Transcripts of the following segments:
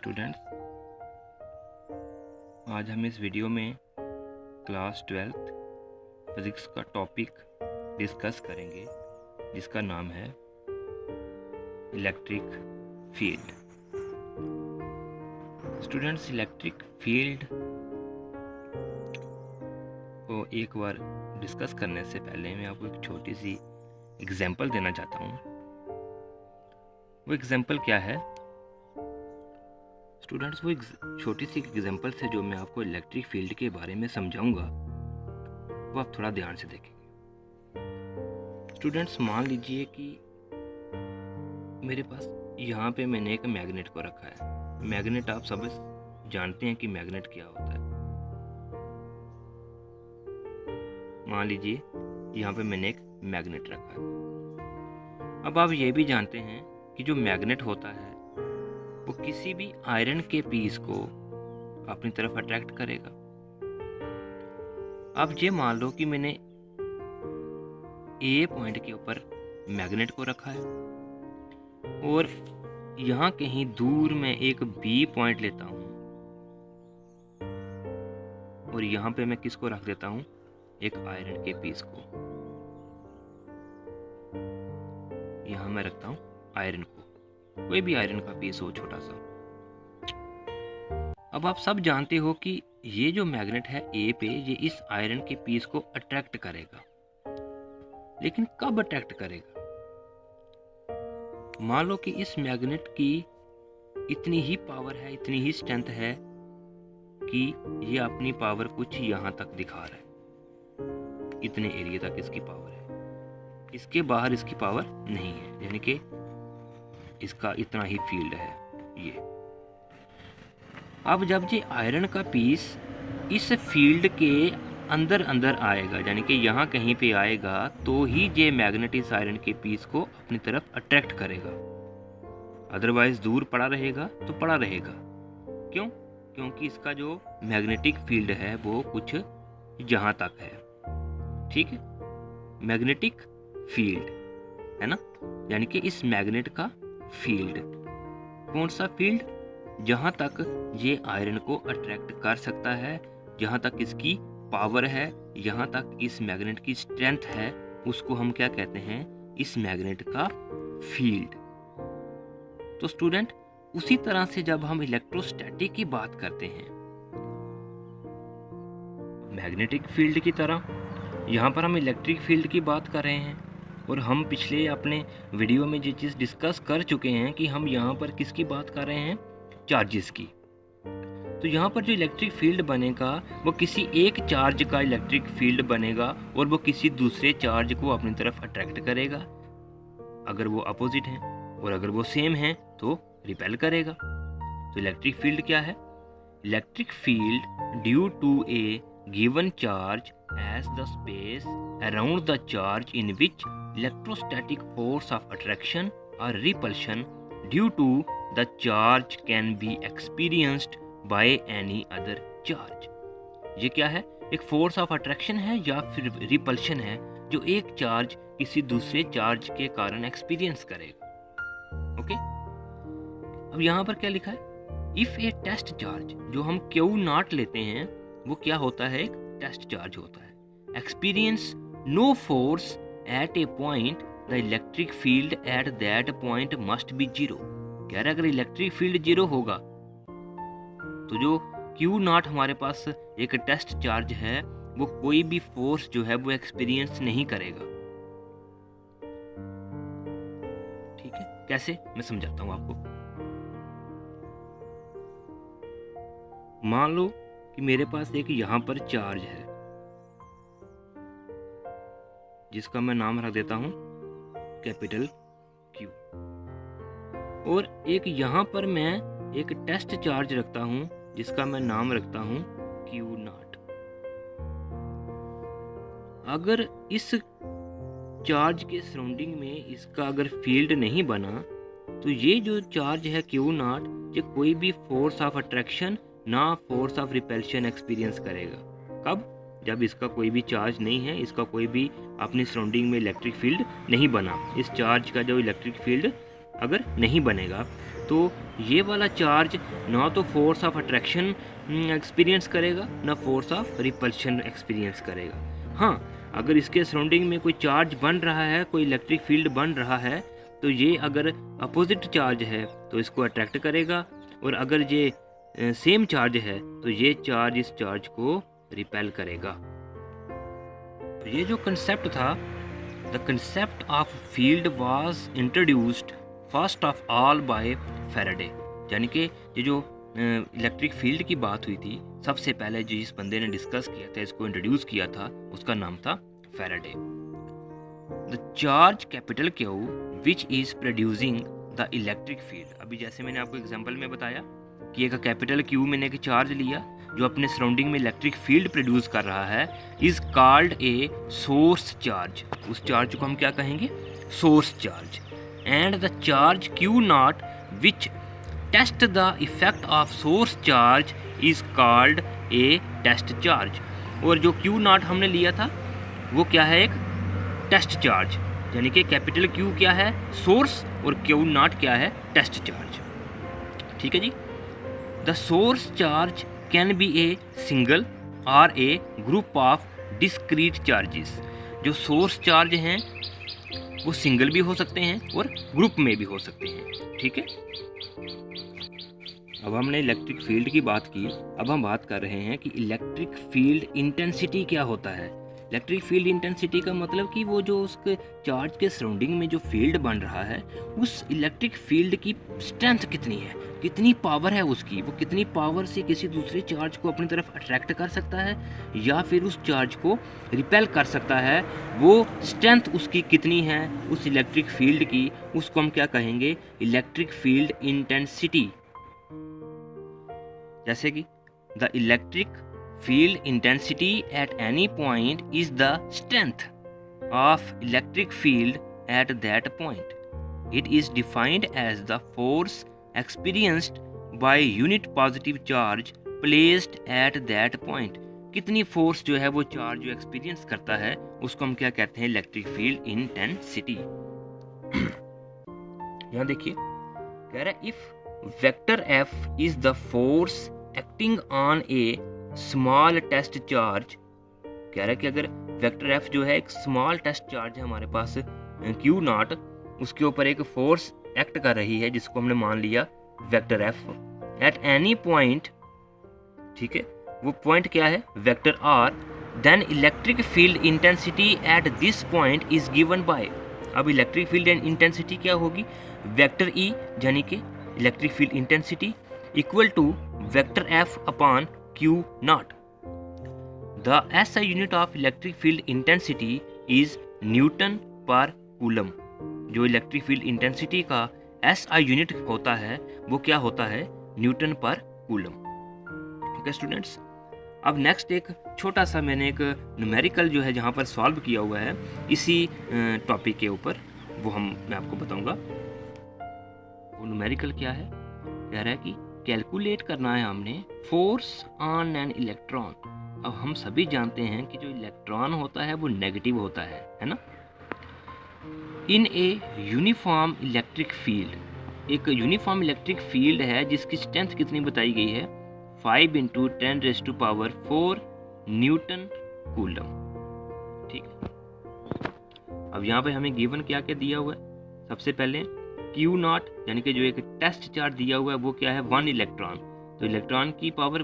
Students, आज हम इस वीडियो में क्लास 12th फिज़िक्स का टॉपिक डिस्कस करेंगे जिसका नाम है electric field. Students, electric field को एक बार डिस्कस करने से पहले मैं आपको एक छोटी सी एग्जांपल देना चाहता हूँ। वो एग्जांपल क्या है स्टूडेंट्स? वो एक छोटी सी एग्जांपल से जो मैं आपको इलेक्ट्रिक फील्ड के बारे में समझाऊंगा वो आप थोड़ा ध्यान से देखेंगे। स्टूडेंट्स, मान लीजिए कि मेरे पास यहाँ पे मैंने एक मैग्नेट को रखा है। मैग्नेट आप सब जानते हैं कि मैग्नेट क्या होता है। मान लीजिए यहाँ पे मैंने एक मैग्नेट रखा है। अब आप ये भी जानते हैं कि जो मैग्नेट होता है वो किसी भी आयरन के पीस को अपनी तरफ अट्रैक्ट करेगा। अब ये मान लो कि मैंने ए पॉइंट के ऊपर मैग्नेट को रखा है और यहाँ कहीं दूर मैं एक बी पॉइंट लेता हूँ और यहाँ पे मैं किसको रख देता हूँ? एक आयरन के पीस को। यहाँ मैं रखता हूँ आयरन को, कोई भी आयरन का पीस हो छोटा सा। अब आप सब जानते हो कि ये जो मैग्नेट है ए पे, ये इस आयरन के पीस को अट्रैक्ट करेगा। लेकिन कब अट्रैक्ट करेगा? मान लो कि इस मैग्नेट की इतनी ही पावर है, इतनी ही स्ट्रेंथ है कि ये अपनी पावर कुछ यहां तक दिखा रहा है। इतने एरिया तक इसकी पावर है, इसके बाहर इसकी पावर नहीं है, यानी कि इसका इतना ही फील्ड है ये। अब जब ये आयरन का पीस इस फील्ड के अंदर अंदर आएगा, यानी कि यहाँ कहीं पे आएगा, तो ही ये मैग्नेट इस आयरन के पीस को अपनी तरफ अट्रैक्ट करेगा। अदरवाइज दूर पड़ा रहेगा तो पड़ा रहेगा। क्यों? क्योंकि इसका जो मैग्नेटिक फील्ड है वो कुछ यहाँ तक है। ठीक है, मैग्नेटिक फील्ड है ना, यानी कि इस मैग्नेट का फील्ड। कौन सा फील्ड? जहां तक ये आयरन को अट्रैक्ट कर सकता है, जहां तक इसकी पावर है, जहां तक इस मैग्नेट की स्ट्रेंथ है, उसको हम क्या कहते हैं? इस मैग्नेट का फील्ड। तो स्टूडेंट, उसी तरह से जब हम इलेक्ट्रोस्टैटिक की बात करते हैं, मैग्नेटिक फील्ड की तरह यहाँ पर हम इलेक्ट्रिक फील्ड की बात कर रहे हैं। और हम पिछले अपने वीडियो में ये चीज़ डिस्कस कर चुके हैं कि हम यहाँ पर किसकी बात कर रहे हैं? चार्जेस की। तो यहाँ पर जो इलेक्ट्रिक फील्ड बनेगा वो किसी एक चार्ज का इलेक्ट्रिक फील्ड बनेगा और वो किसी दूसरे चार्ज को अपनी तरफ अट्रैक्ट करेगा अगर वो अपोजिट हैं, और अगर वो सेम हैं तो रिपेल करेगा। तो इलेक्ट्रिक फील्ड क्या है? Electric field due to a given charge as the space around the charge in which electrostatic force of attraction or repulsion due to the charge can be experienced by any other charge। ये क्या है? एक force of attraction है या फिर repulsion है जो एक चार्ज किसी दूसरे चार्ज के कारण एक्सपीरियंस करेगा। ओके, अब यहाँ पर क्या लिखा है? इफ ए टेस्ट चार्ज, जो हम Q0 लेते हैं, वो क्या होता है? एक टेस्ट चार्ज होता है। Experience no force at a point, the electric field at that point must be zero। कह रहा है अगर इलेक्ट्रिक फील्ड जीरो होगा तो जो Q0 हमारे पास एक टेस्ट चार्ज है, वो कोई भी फोर्स जो है वो एक्सपीरियंस नहीं करेगा। ठीक है, कैसे? मैं समझाता हूँ आपको। मान लो कि मेरे पास एक यहाँ पर चार्ज है जिसका मैं नाम रख देता हूं कैपिटल Q, और एक यहाँ पर मैं एक टेस्ट चार्ज रखता हूं जिसका मैं नाम रखता हूं Q0। अगर इस चार्ज के सराउंडिंग में इसका अगर फील्ड नहीं बना तो ये जो चार्ज है Q0, ये कोई भी फोर्स ऑफ अट्रैक्शन ना फोर्स ऑफ रिपल्शन एक्सपीरियंस करेगा। कब? जब इसका कोई भी चार्ज नहीं है, इसका कोई भी अपनी सराउंडिंग में इलेक्ट्रिक फील्ड नहीं बना। इस चार्ज का जो इलेक्ट्रिक फील्ड अगर नहीं बनेगा तो ये वाला चार्ज ना तो फोर्स ऑफ अट्रैक्शन एक्सपीरियंस करेगा, ना फोर्स ऑफ रिपल्शन एक्सपीरियंस करेगा। हाँ, अगर इसके सराउंडिंग में कोई चार्ज बन रहा है, कोई इलेक्ट्रिक फील्ड बन रहा है, तो ये अगर अपोजिट चार्ज है तो इसको अट्रैक्ट करेगा, और अगर ये सेम चार्ज है तो ये चार्ज इस चार्ज को रिपेल करेगा। तो ये जो कंसेप्ट था, the concept of field was introduced first of all by Faraday, यानी कि ये जो इलेक्ट्रिक फील्ड की बात हुई थी, सबसे पहले जिस बंदे ने डिस्कस किया था, इसको इंट्रोड्यूस किया था, उसका नाम था Faraday. The charge capital Q which is producing the electric field, अभी जैसे मैंने आपको एग्जांपल में बताया कि एक कैपिटल क्यू मैंने एक चार्ज लिया जो अपने सराउंडिंग में इलेक्ट्रिक फील्ड प्रोड्यूस कर रहा है, is called a source charge. उस चार्ज को हम क्या कहेंगे? Source charge. And the charge Q naught which test the effect of source charge is called a test charge. और जो क्यू नॉट हमने लिया था वो क्या है? एक टेस्ट चार्ज, यानी कि कैपिटल क्यू क्या है? सोर्स, और क्यू नॉट क्या है? Test charge. ठीक है जी। The source charge can be a single और a group of discrete charges. जो सोर्स चार्ज हैं वो सिंगल भी हो सकते हैं और ग्रुप में भी हो सकते हैं। ठीक है। अब हमने इलेक्ट्रिक फील्ड की बात की, अब हम बात कर रहे हैं कि इलेक्ट्रिक फील्ड इंटेंसिटी क्या होता है। इलेक्ट्रिक फील्ड इंटेंसिटी का मतलब कि वो जो उसके चार्ज के सराउंडिंग में जो फील्ड बन रहा है, उस इलेक्ट्रिक फील्ड की स्ट्रेंथ कितनी है, कितनी पावर है उसकी, वो कितनी पावर से किसी दूसरे चार्ज को अपनी तरफ अट्रैक्ट कर सकता है या फिर उस चार्ज को रिपेल कर सकता है, वो स्ट्रेंथ उसकी कितनी है उस इलेक्ट्रिक फील्ड की, उसको हम क्या कहेंगे? Electric field intensity. जैसे कि the electric field intensity at any point is the strength of electric field at that point. It is defined as the force experienced by unit positive charge placed at that point. कितनी force जो है वो charge जो experience करता है उसको हम क्या कहते हैं? Electric field intensity. यहाँ देखिए कह रहा है if vector F is the force acting on a small test charge, कह रहा है कि अगर वेक्टर एफ जो है एक स्मॉल टेस्ट चार्ज है हमारे पास क्यू नॉट, उसके ऊपर एक फोर्स एक्ट कर रही है जिसको हमने मान लिया vector F at any point. ठीक है, वो पॉइंट क्या है? Vector R. Then electric field intensity at this point is given by. अब इलेक्ट्रिक फील्ड इंटेंसिटी क्या होगी? वेक्टर ई, यानी कि electric field intensity equal to vector F upon Q naught. The SI unit of electric field intensity is Newton per Coulomb. जो electric field intensity का SI unit होता है वो क्या होता है? न्यूटन पर कूलम। ओके स्टूडेंट्स, अब नेक्स्ट एक छोटा सा मैंने एक न्यूमेरिकल जो है जहाँ पर सॉल्व किया हुआ है इसी टॉपिक के ऊपर, वो मैं आपको बताऊंगा। वो न्यूमेरिकल क्या है? कह रहा है कि कैलकुलेट करना है हमने फोर्स ऑन एन इलेक्ट्रॉन। अब हम सभी जानते हैं कि जो इलेक्ट्रॉन होता है वो नेगेटिव होता है ना। इन ए यूनिफॉर्म इलेक्ट्रिक फील्ड, एक यूनिफॉर्म इलेक्ट्रिक फील्ड है जिसकी स्ट्रेंथ कितनी बताई गई है? 5 × 10⁴ न्यूटन कूलम। ठीक है। अब यहाँ पे हमें गिवन क्या क्या दिया हुआ है? सबसे पहले क्यू नॉट, यानी कि जो एक टेस्ट चार्ज दिया हुआ है वो क्या है? 1 इलेक्ट्रॉन। तो इलेक्ट्रॉन की पावर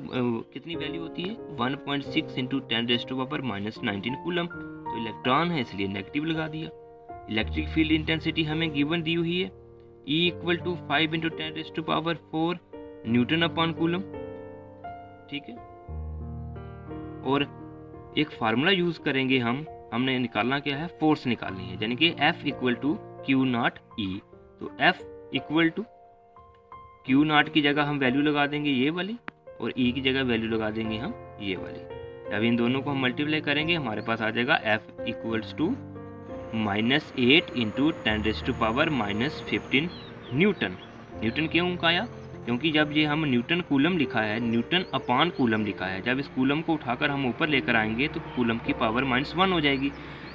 कितनी वैल्यू होती है? 1.6 × 10⁻⁻19 कूलम। तो इलेक्ट्रॉन है इसलिए नेगेटिव लगा दिया। इलेक्ट्रिक फील्ड इंटेंसिटी हमें गिवन दी हुई है E = 5 × 10⁴ न्यूटन अपॉन कूलम। ठीक है। और एक फार्मूला यूज करेंगे हमने निकालना क्या है? फोर्स निकालनी है, यानी कि F = Q naught E। तो F = Q नॉट की जगह हम वैल्यू लगा देंगे ये वाली, और E की जगह वैल्यू लगा देंगे हम ये वाली। अब इन दोनों को हम मल्टीप्लाई करेंगे, हमारे पास आ जाएगा F = -8 × 10⁻⁻15 न्यूटन। न्यूटन क्यों आया? क्योंकि जब ये हम न्यूटन कूलम लिखा है, न्यूटन अपॉन कूलम लिखा है, जब इस कूलम को उठाकर हम ऊपर लेकर आएंगे तो कूलम की पावर -1 हो जाएगी।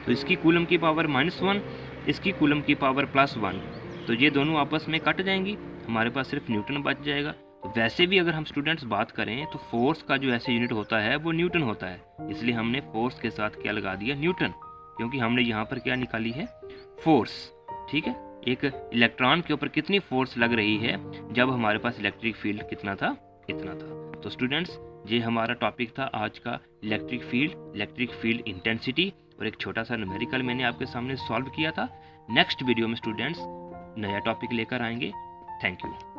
तो इसकी कूलम की पावर -1, इसकी कूलम की पावर +1, तो ये दोनों आपस में कट जाएंगी। हमारे पास सिर्फ न्यूटन बच जाएगा। तो वैसे भी अगर हम स्टूडेंट्स बात करें तो फोर्स का जो ऐसे यूनिट होता है वो न्यूटन होता है, इसलिए हमने फोर्स के साथ क्या लगा दिया, न्यूटन, क्योंकि हमने यहाँ पर क्या निकाली है, फोर्स। ठीक है, एक इलेक्ट्रॉन के ऊपर कितनी फोर्स लग रही है जब हमारे पास इलेक्ट्रिक फील्ड कितना था, इतना था। तो स्टूडेंट्स, ये हमारा टॉपिक था आज का, इलेक्ट्रिक फील्ड इंटेंसिटी, और एक छोटा सा न्यूमेरिकल मैंने आपके सामने सॉल्व किया था। नेक्स्ट वीडियो में स्टूडेंट्स नया टॉपिक लेकर आएंगे। Thank you.